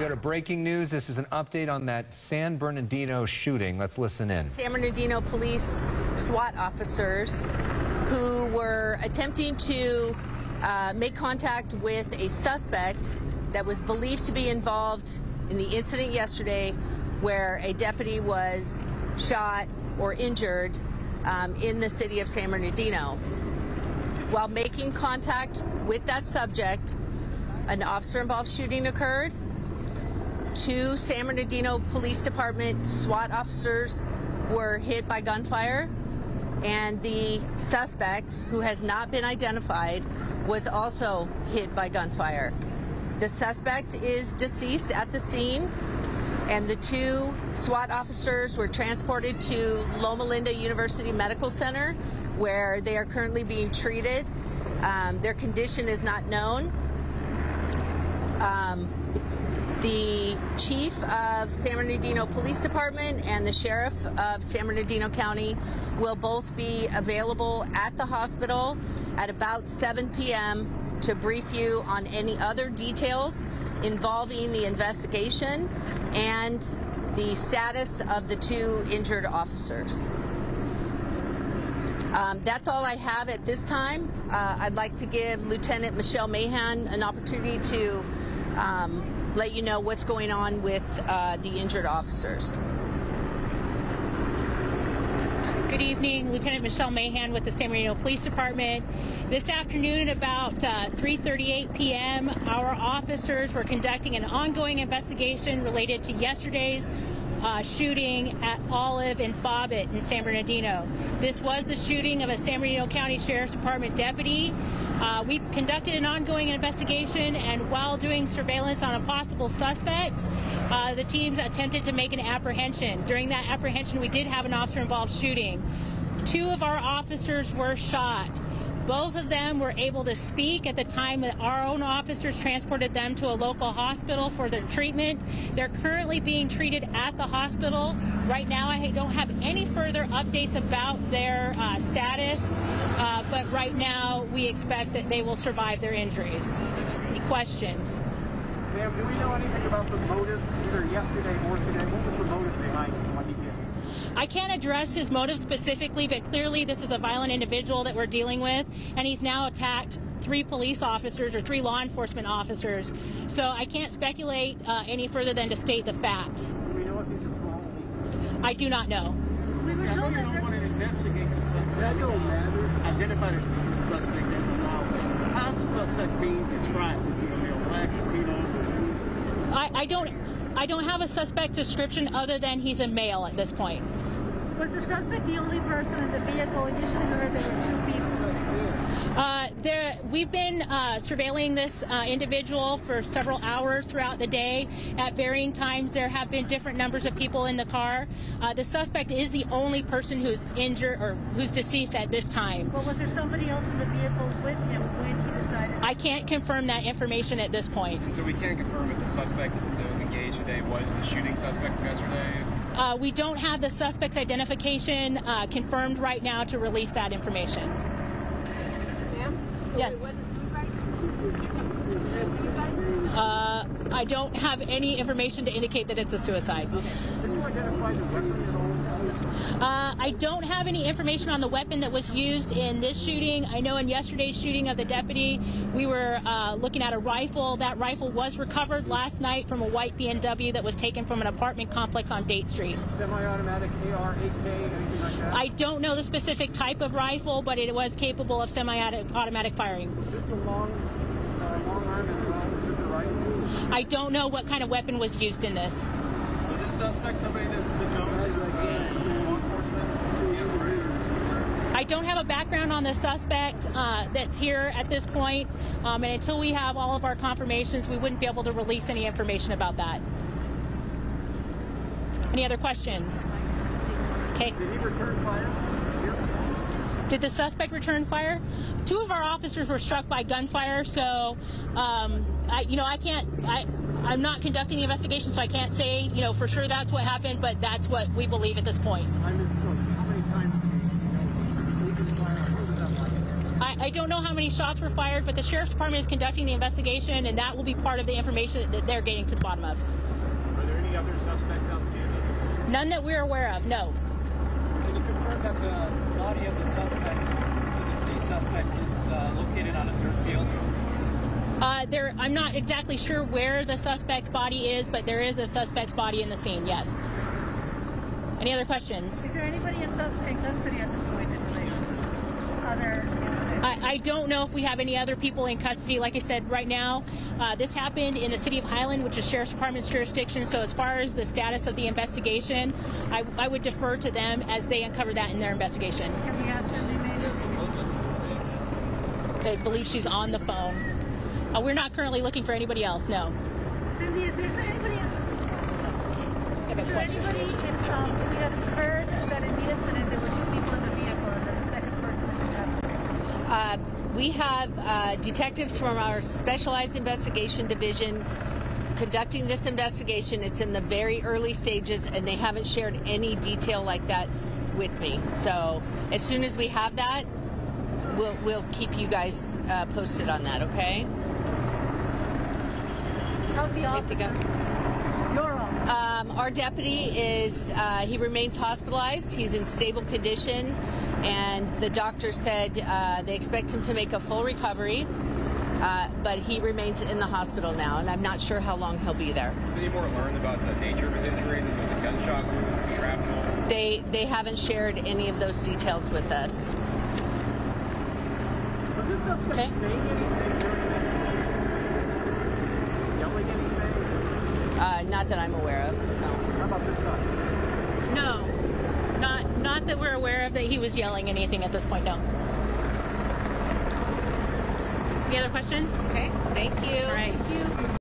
Go to breaking news. This is an update on that San Bernardino shooting. Let's listen in. San Bernardino police SWAT officers who were attempting to make contact with a suspect that was believed to be involved in the incident yesterday where a deputy was shot or injured in the city of San Bernardino. While making contact with that subject, an officer-involved shooting occurred. 2 San Bernardino Police Department SWAT officers were hit by gunfire, and the suspect, who has not been identified, was also hit by gunfire. The suspect is deceased at the scene, and the 2 SWAT officers were transported to Loma Linda University Medical Center, where they are currently being treated. Their condition is not known. The chief of San Bernardino Police Department and the sheriff of San Bernardino County will both be available at the hospital at about 7 p.m. to brief you on any other details involving the investigation and the status of the 2 injured officers. That's all I have at this time. I'd like to give Lieutenant Michelle Mahan an opportunity to let you know what's going on with the injured officers. Good evening, Lieutenant Michelle Mahan with the San Bernardino Police Department. This afternoon, about 3:38 p.m., our officers were conducting an ongoing investigation related to yesterday's shooting at Olive and Bobbitt in San Bernardino. This was the shooting of a San Bernardino County Sheriff's Department deputy. We conducted an ongoing investigation, and while doing surveillance on a possible suspect, the teams attempted to make an apprehension. During that apprehension, we did have an officer-involved shooting. 2 of our officers were shot. Both of them were able to speak at the time that our own officers transported them to a local hospital for their treatment. They're currently being treated at the hospital. Right now, I don't have any further updates about their status, but right now we expect that they will survive their injuries. Any questions? Ma'am, do we know anything about the motive, either yesterday or today? What was the motive behind what he did? I can't address his motive specifically, but clearly this is a violent individual that we're dealing with, and he's now attacked 3 police officers or 3 law enforcement officers. So I can't speculate any further than to state the facts. Do we know if these are wrong? I do not know. We were told that you don't want to investigate the suspect. That don't matter. Identify the suspect as well. How's the suspect being described? Is he a male, black, Latino? I don't have a suspect description other than he's a male at this point. Was the suspect the only person in the vehicle? Initially heard there were 2 people. We've been surveilling this individual for several hours throughout the day. At varying times, there have been different numbers of people in the car. The suspect is the only person who's injured or who's deceased at this time. Well, was there somebody else in the vehicle with him when he decided? I can't confirm that information at this point. And so we can't confirm if the suspect engaged today was the shooting suspect from yesterday? We don't have the suspect's identification confirmed right now to release that information. Ma'am? Yes. Was it suicide? I don't have any information to indicate that it's a suicide. Can you identify the weapon at all? I don't have any information on the weapon that was used in this shooting. I know in yesterday's shooting of the deputy, we were looking at a rifle. That rifle was recovered last night from a white BMW that was taken from an apartment complex on Date Street. Semi-automatic AR-8K, anything like that? I don't know the specific type of rifle, but it was capable of semi-automatic firing. Is this the long arm as well? Is this the rifle? I don't know what kind of weapon was used in this. Was this suspect somebody that's been known to law enforcement? I don't have a background on the suspect that's here at this point, and until we have all of our confirmations, we wouldn't be able to release any information about that. Any other questions? Okay. Did he return fire? Did the suspect return fire? 2 of our officers were struck by gunfire, so I'm not conducting the investigation, so I can't say, for sure that's what happened, but that's what we believe at this point. I misspoke. How many times did he fire? What was that like? I don't know how many shots were fired, but the Sheriff's Department is conducting the investigation, and that will be part of the information that they're getting to the bottom of. Are there any other suspects outstanding? None that we're aware of, no. Can you confirm that the body of the suspect, the deceased suspect, is located on a dirt field? I'm not exactly sure where the suspect's body is, but there is a suspect's body in the scene, yes. Any other questions? Is there anybody in custody at this point in relation to other? I don't know if we have any other people in custody. Like I said, right now, this happened in the city of Highland, which is Sheriff's Department's jurisdiction. So as far as the status of the investigation, I would defer to them as they uncover that in their investigation. Can we ask Cindy maybe? I believe she's on the phone. We're not currently looking for anybody else, no. Cindy, is there anybody? We had heard that in the incident there were 2 people in the vehicle and the second person is in custody. We have detectives from our Specialized Investigation Division conducting this investigation. It's in the very early stages, and they haven't shared any detail like that with me. So as soon as we have that, we'll keep you guys posted on that, okay? How's the officer? Your officer? Our deputy is, he remains hospitalized. He's in stable condition, and the doctor said they expect him to make a full recovery, but he remains in the hospital now, and I'm not sure how long he'll be there. Is any more learned about the nature of his injury, the gunshot wound, shrapnel? They haven't shared any of those details with us. Was this suspect Okay. saying anything during that incident? Yelling anything? Not that I'm aware of, no. How about this guy? No, not that we're aware of that he was yelling anything at this point, no. Any other questions? Okay, thank you. All right.